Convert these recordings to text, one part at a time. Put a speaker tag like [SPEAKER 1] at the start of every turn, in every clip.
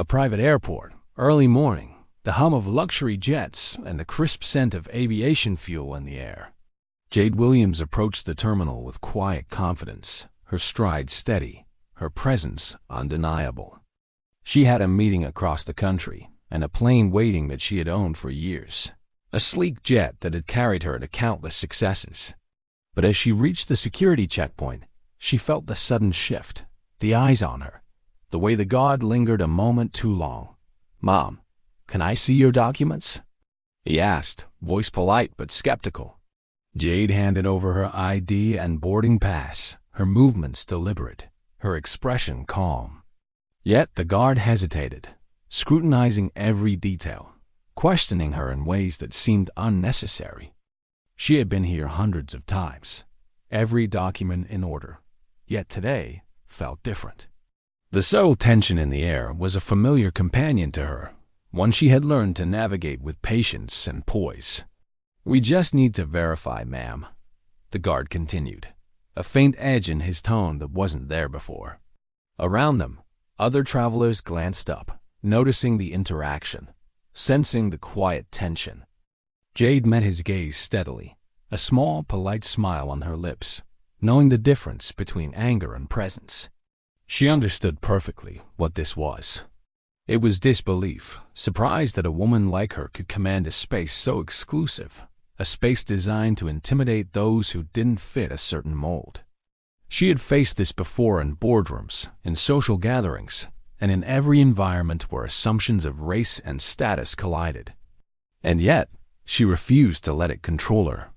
[SPEAKER 1] A private airport, early morning, the hum of luxury jets and the crisp scent of aviation fuel in the air. Jade Williams approached the terminal with quiet confidence, her stride steady, her presence undeniable. She had a meeting across the country and a plane waiting that she had owned for years, a sleek jet that had carried her to countless successes. But as she reached the security checkpoint, she felt the sudden shift, the eyes on her, the way the guard lingered a moment too long. "Mom, can I see your documents?" he asked, voice polite but skeptical. Jade handed over her ID and boarding pass, her movements deliberate, her expression calm. Yet the guard hesitated, scrutinizing every detail, questioning her in ways that seemed unnecessary. She had been here hundreds of times, every document in order, yet today felt different. The subtle tension in the air was a familiar companion to her, one she had learned to navigate with patience and poise. "We just need to verify, ma'am," the guard continued, a faint edge in his tone that wasn't there before. Around them, other travelers glanced up, noticing the interaction, sensing the quiet tension. Jade met his gaze steadily, a small, polite smile on her lips, knowing the difference between anger and presence. She understood perfectly what this was. It was disbelief, surprise that a woman like her could command a space so exclusive, a space designed to intimidate those who didn't fit a certain mold. She had faced this before in boardrooms, in social gatherings, and in every environment where assumptions of race and status collided. And yet, she refused to let it control her.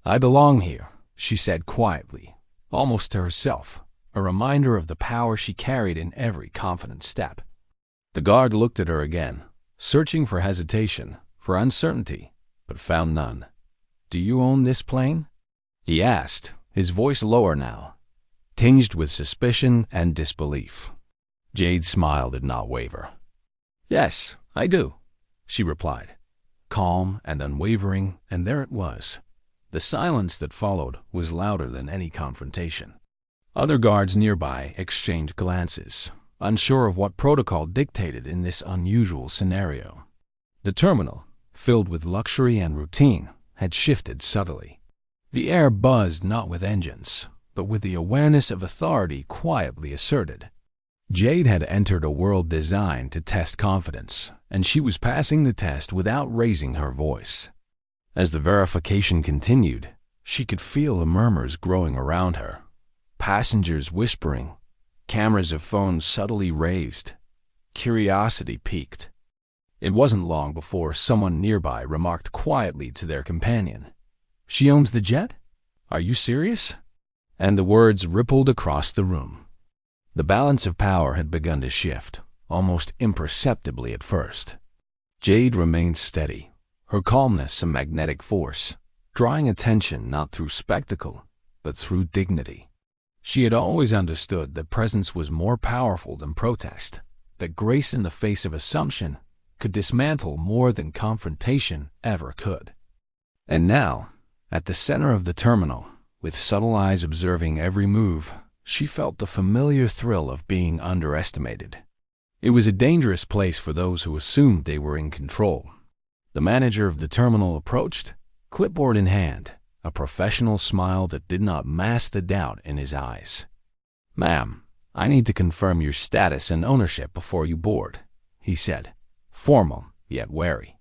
[SPEAKER 1] "I belong here," she said quietly, almost to herself, a reminder of the power she carried in every confident step. The guard looked at her again, searching for hesitation, for uncertainty, but found none. "Do you own this plane?" he asked, his voice lower now, tinged with suspicion and disbelief. Jade smile did not waver. "Yes, I do," she replied, calm and unwavering, and there it was. The silence that followed was louder than any confrontation. Other guards nearby exchanged glances, unsure of what protocol dictated in this unusual scenario. The terminal, filled with luxury and routine, had shifted subtly. The air buzzed not with engines, but with the awareness of authority quietly asserted. Jade had entered a world designed to test confidence, and she was passing the test without raising her voice. As the verification continued, she could feel the murmurs growing around her. Passengers whispering, cameras of phones subtly raised. Curiosity piqued. It wasn't long before someone nearby remarked quietly to their companion, "She owns the jet? Are you serious?" And the words rippled across the room. The balance of power had begun to shift, almost imperceptibly at first. Jade remained steady, her calmness a magnetic force, drawing attention not through spectacle, but through dignity. She had always understood that presence was more powerful than protest, that grace in the face of assumption could dismantle more than confrontation ever could. And now, at the center of the terminal, with subtle eyes observing every move, she felt the familiar thrill of being underestimated. It was a dangerous place for those who assumed they were in control. The manager of the terminal approached, clipboard in hand, a professional smile that did not mask the doubt in his eyes. "Ma'am, I need to confirm your status and ownership before you board," he said, formal yet wary.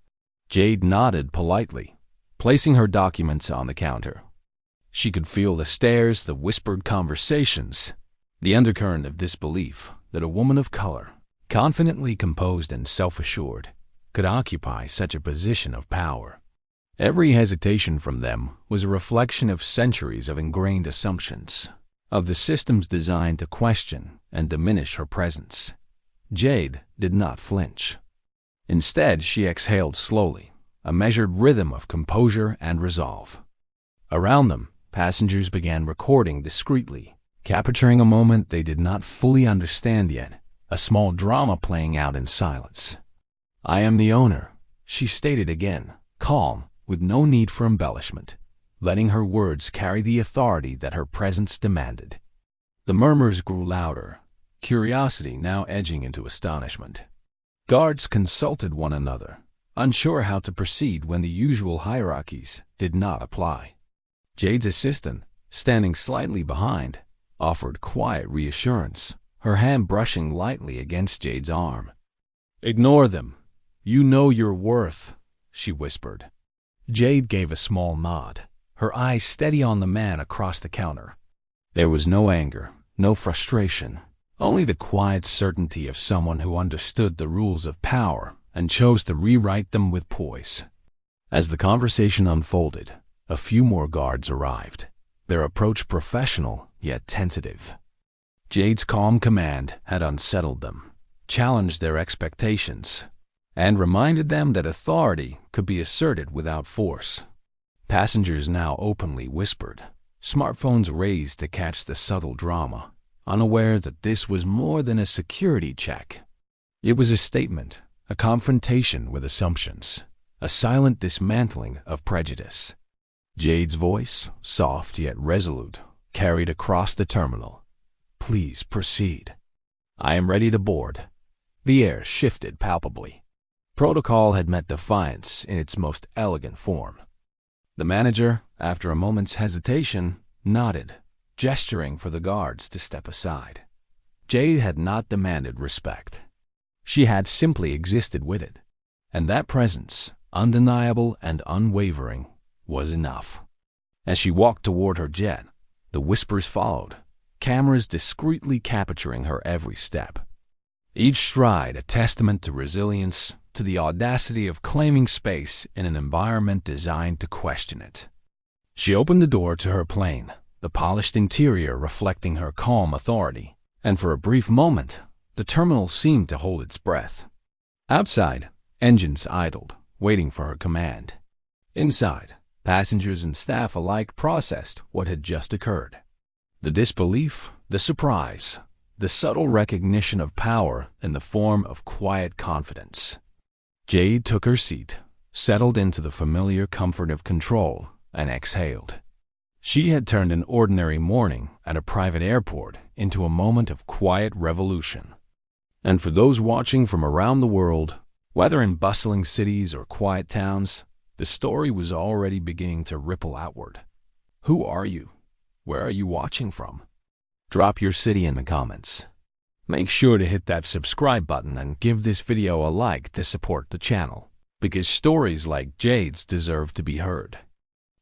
[SPEAKER 1] Jade nodded politely, placing her documents on the counter. She could feel the stares, the whispered conversations, the undercurrent of disbelief that a woman of color, confidently composed and self-assured, could occupy such a position of power. Every hesitation from them was a reflection of centuries of ingrained assumptions, of the systems designed to question and diminish her presence. Jade did not flinch. Instead, she exhaled slowly, a measured rhythm of composure and resolve. Around them, passengers began recording discreetly, capturing a moment they did not fully understand yet, a small drama playing out in silence. "I am the owner," she stated again, calm, with no need for embellishment, letting her words carry the authority that her presence demanded. The murmurs grew louder, curiosity now edging into astonishment. Guards consulted one another, unsure how to proceed when the usual hierarchies did not apply. Jade's assistant, standing slightly behind, offered quiet reassurance, her hand brushing lightly against Jade's arm. "Ignore them. You know your worth," she whispered. Jade gave a small nod, her eyes steady on the man across the counter. There was no anger, no frustration, only the quiet certainty of someone who understood the rules of power and chose to rewrite them with poise. As the conversation unfolded, a few more guards arrived, their approach professional yet tentative. Jade's calm command had unsettled them, challenged their expectations, and reminded them that authority could be asserted without force. Passengers now openly whispered, smartphones raised to catch the subtle drama, unaware that this was more than a security check. It was a statement, a confrontation with assumptions, a silent dismantling of prejudice. Jade's voice, soft yet resolute, carried across the terminal. "Please proceed. I am ready to board." The air shifted palpably. Protocol had met defiance in its most elegant form. The manager, after a moment's hesitation, nodded, gesturing for the guards to step aside. Jade had not demanded respect. She had simply existed with it, and that presence, undeniable and unwavering, was enough. As she walked toward her jet, the whispers followed, cameras discreetly capturing her every step. Each stride a testament to resilience, to the audacity of claiming space in an environment designed to question it. She opened the door to her plane, the polished interior reflecting her calm authority, and for a brief moment, the terminal seemed to hold its breath. Outside, engines idled, waiting for her command. Inside, passengers and staff alike processed what had just occurred. The disbelief, the surprise, the subtle recognition of power in the form of quiet confidence. Jade took her seat, settled into the familiar comfort of control, and exhaled. She had turned an ordinary morning at a private airport into a moment of quiet revolution. And for those watching from around the world, whether in bustling cities or quiet towns, the story was already beginning to ripple outward. Who are you? Where are you watching from? Drop your city in the comments. Make sure to hit that subscribe button and give this video a like to support the channel, because stories like Jade's deserve to be heard.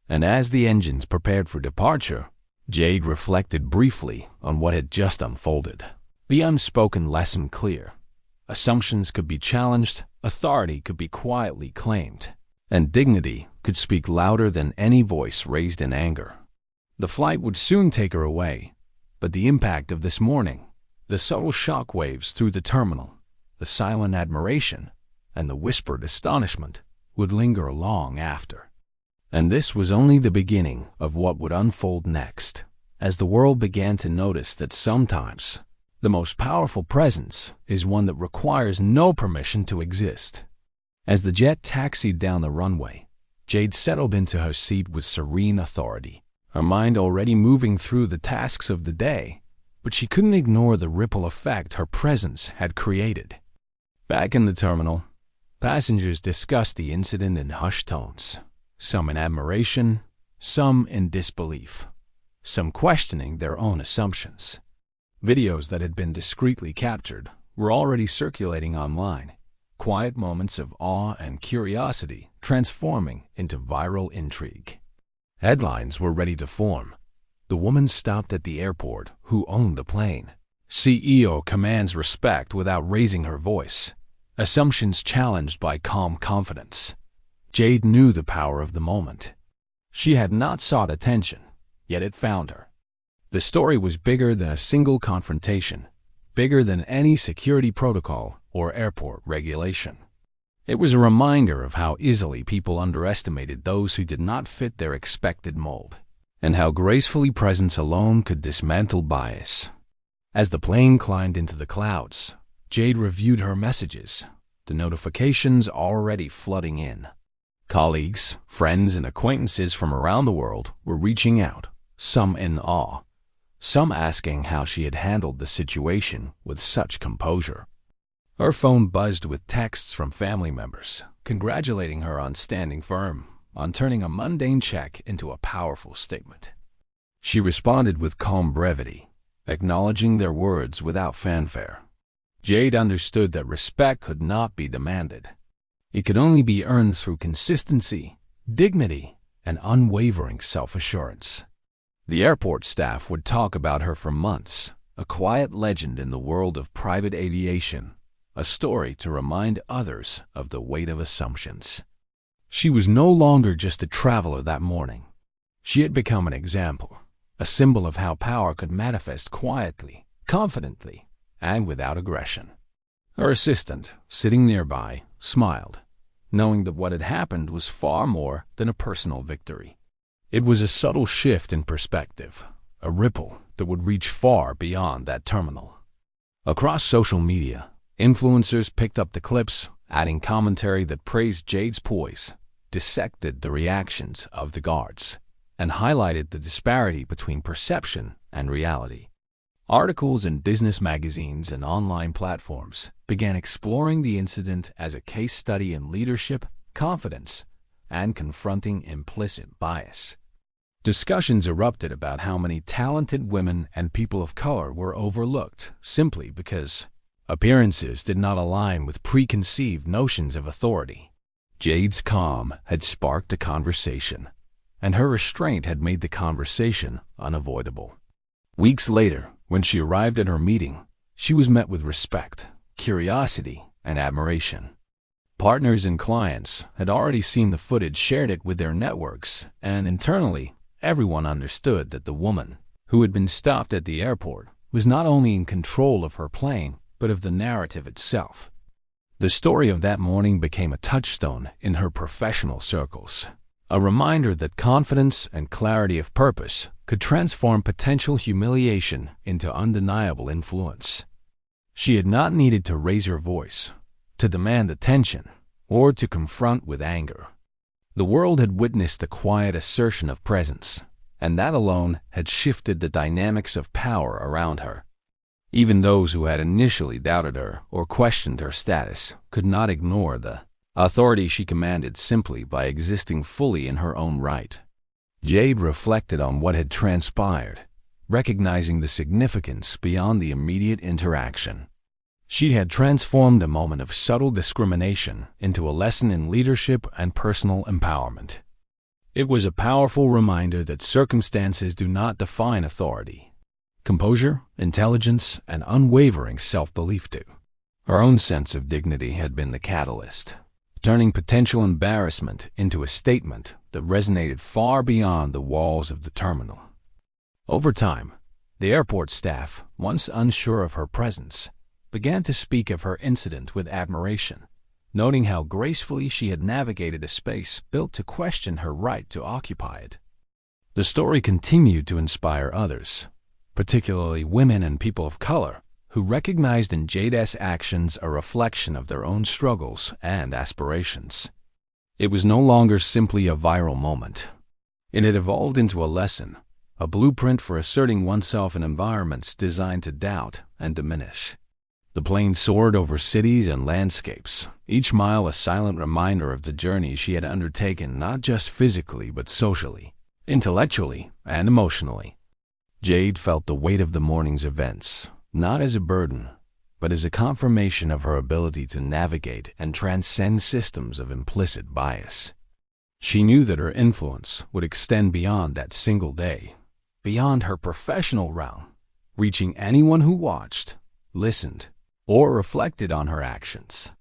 [SPEAKER 1] And as the engines prepared for departure, Jade reflected briefly on what had just unfolded. The unspoken lesson clear. Assumptions could be challenged, authority could be quietly claimed, and dignity could speak louder than any voice raised in anger. The flight would soon take her away, but the impact of this morning, the subtle shockwaves through the terminal, the silent admiration, and the whispered astonishment would linger long after. And this was only the beginning of what would unfold next, as the world began to notice that sometimes the most powerful presence is one that requires no permission to exist. As the jet taxied down the runway, Jade settled into her seat with serene authority, her mind already moving through the tasks of the day, but she couldn't ignore the ripple effect her presence had created. Back in the terminal, passengers discussed the incident in hushed tones, some in admiration, some in disbelief, some questioning their own assumptions. Videos that had been discreetly captured were already circulating online, quiet moments of awe and curiosity transforming into viral intrigue. Headlines were ready to form. The woman stopped at the airport who owned the plane. CEO commands respect without raising her voice. Assumptions challenged by calm confidence. Jade knew the power of the moment. She had not sought attention, yet it found her. The story was bigger than a single confrontation, bigger than any security protocol or airport regulation. It was a reminder of how easily people underestimated those who did not fit their expected mold, and how gracefully presence alone could dismantle bias. As the plane climbed into the clouds, Jade reviewed her messages, the notifications already flooding in. Colleagues, friends, and acquaintances from around the world were reaching out, some in awe, some asking how she had handled the situation with such composure. Her phone buzzed with texts from family members, congratulating her on standing firm, on turning a mundane check into a powerful statement. She responded with calm brevity, acknowledging their words without fanfare. Jade understood that respect could not be demanded. It could only be earned through consistency, dignity, and unwavering self-assurance. The airport staff would talk about her for months, a quiet legend in the world of private aviation, a story to remind others of the weight of assumptions. She was no longer just a traveler that morning. She had become an example, a symbol of how power could manifest quietly, confidently, and without aggression. Her assistant, sitting nearby, smiled, knowing that what had happened was far more than a personal victory. It was a subtle shift in perspective, a ripple that would reach far beyond that terminal. Across social media, influencers picked up the clips, adding commentary that praised Jade's poise, dissected the reactions of the guards, and highlighted the disparity between perception and reality. Articles in business magazines and online platforms began exploring the incident as a case study in leadership, confidence, and confronting implicit bias. Discussions erupted about how many talented women and people of color were overlooked simply because appearances did not align with preconceived notions of authority. Jade's calm had sparked a conversation, and her restraint had made the conversation unavoidable. Weeks later, when she arrived at her meeting, she was met with respect, curiosity, and admiration. Partners and clients had already seen the footage, shared it with their networks, and internally, everyone understood that the woman, who had been stopped at the airport, was not only in control of her plane, but of the narrative itself. The story of that morning became a touchstone in her professional circles, a reminder that confidence and clarity of purpose could transform potential humiliation into undeniable influence. She had not needed to raise her voice, to demand attention, or to confront with anger. The world had witnessed the quiet assertion of presence, and that alone had shifted the dynamics of power around her. Even those who had initially doubted her or questioned her status could not ignore the authority she commanded simply by existing fully in her own right. Jade reflected on what had transpired, recognizing the significance beyond the immediate interaction. She had transformed a moment of subtle discrimination into a lesson in leadership and personal empowerment. It was a powerful reminder that circumstances do not define authority. Composure, intelligence, and unwavering self-belief do. Her own sense of dignity had been the catalyst, turning potential embarrassment into a statement that resonated far beyond the walls of the terminal. Over time, the airport staff, once unsure of her presence, began to speak of her incident with admiration, noting how gracefully she had navigated a space built to question her right to occupy it. The story continued to inspire others, particularly women and people of color, who recognized in Jade's actions a reflection of their own struggles and aspirations. It was no longer simply a viral moment. It had evolved into a lesson, a blueprint for asserting oneself in environments designed to doubt and diminish. The plane soared over cities and landscapes, each mile a silent reminder of the journey she had undertaken not just physically but socially, intellectually, and emotionally. Jade felt the weight of the morning's events, not as a burden, but as a confirmation of her ability to navigate and transcend systems of implicit bias. She knew that her influence would extend beyond that single day, beyond her professional realm, reaching anyone who watched, listened, or reflected on her actions.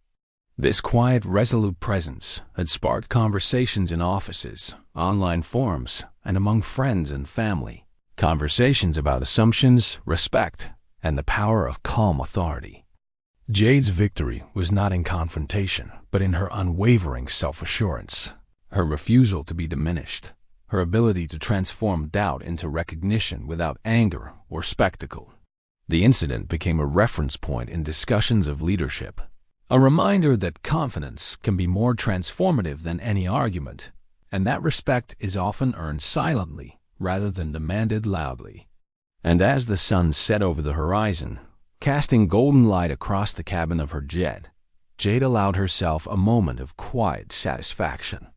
[SPEAKER 1] This quiet, resolute presence had sparked conversations in offices, online forums, and among friends and family. Conversations about assumptions, respect, and the power of calm authority. Jade's victory was not in confrontation, but in her unwavering self-assurance, her refusal to be diminished, her ability to transform doubt into recognition without anger or spectacle. The incident became a reference point in discussions of leadership, a reminder that confidence can be more transformative than any argument, and that respect is often earned silently rather than demanded loudly. And as the sun set over the horizon, Casting golden light across the cabin of her jet, Jade allowed herself a moment of quiet satisfaction.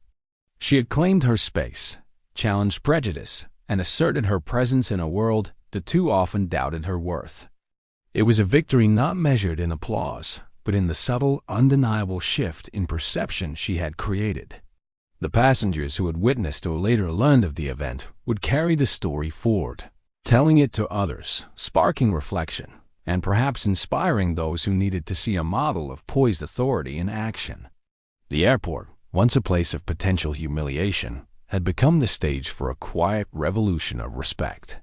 [SPEAKER 1] She had claimed her space, challenged prejudice, and asserted her presence in a world that too often doubted her worth. It was a victory not measured in applause, but in the subtle, undeniable shift in perception she had created. The passengers who had witnessed or later learned of the event would carry the story forward, telling it to others, sparking reflection, and perhaps inspiring those who needed to see a model of poised authority in action. The airport, once a place of potential humiliation, had become the stage for a quiet revolution of respect.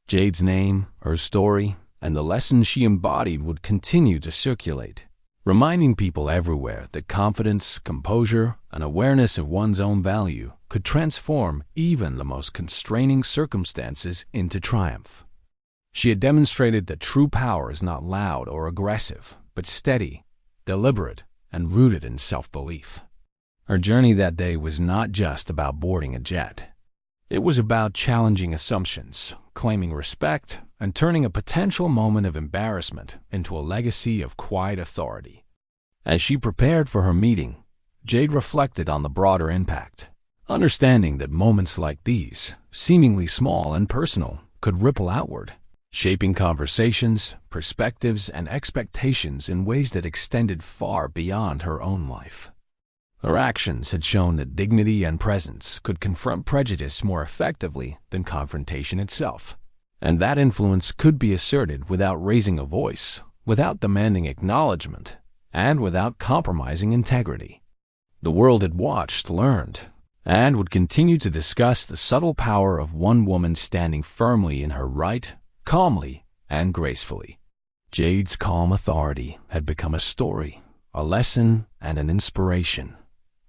[SPEAKER 1] Jade's name, her story, and the lessons she embodied would continue to circulate, reminding people everywhere that confidence, composure, and awareness of one's own value could transform even the most constraining circumstances into triumph. She had demonstrated that true power is not loud or aggressive, but steady, deliberate, and rooted in self-belief. Her journey that day was not just about boarding a jet. It was about challenging assumptions, claiming respect, and turning a potential moment of embarrassment into a legacy of quiet authority. As she prepared for her meeting, Jade reflected on the broader impact, understanding that moments like these, seemingly small and personal, could ripple outward, shaping conversations, perspectives, and expectations in ways that extended far beyond her own life. Her actions had shown that dignity and presence could confront prejudice more effectively than confrontation itself, and that influence could be asserted without raising a voice, without demanding acknowledgement, and without compromising integrity. The world had watched, learned, and would continue to discuss the subtle power of one woman standing firmly in her right, calmly and gracefully. Jade's calm authority had become a story, a lesson, and an inspiration.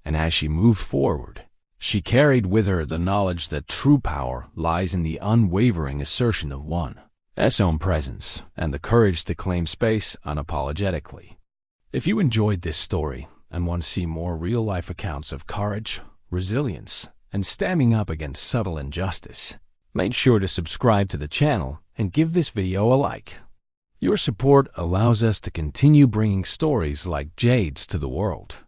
[SPEAKER 1] And as she moved forward, she carried with her the knowledge that true power lies in the unwavering assertion of one's own presence and the courage to claim space unapologetically. If you enjoyed this story and want to see more real-life accounts of courage, resilience, and standing up against subtle injustice, make sure to subscribe to the channel and give this video a like. Your support allows us to continue bringing stories like Jade's to the world.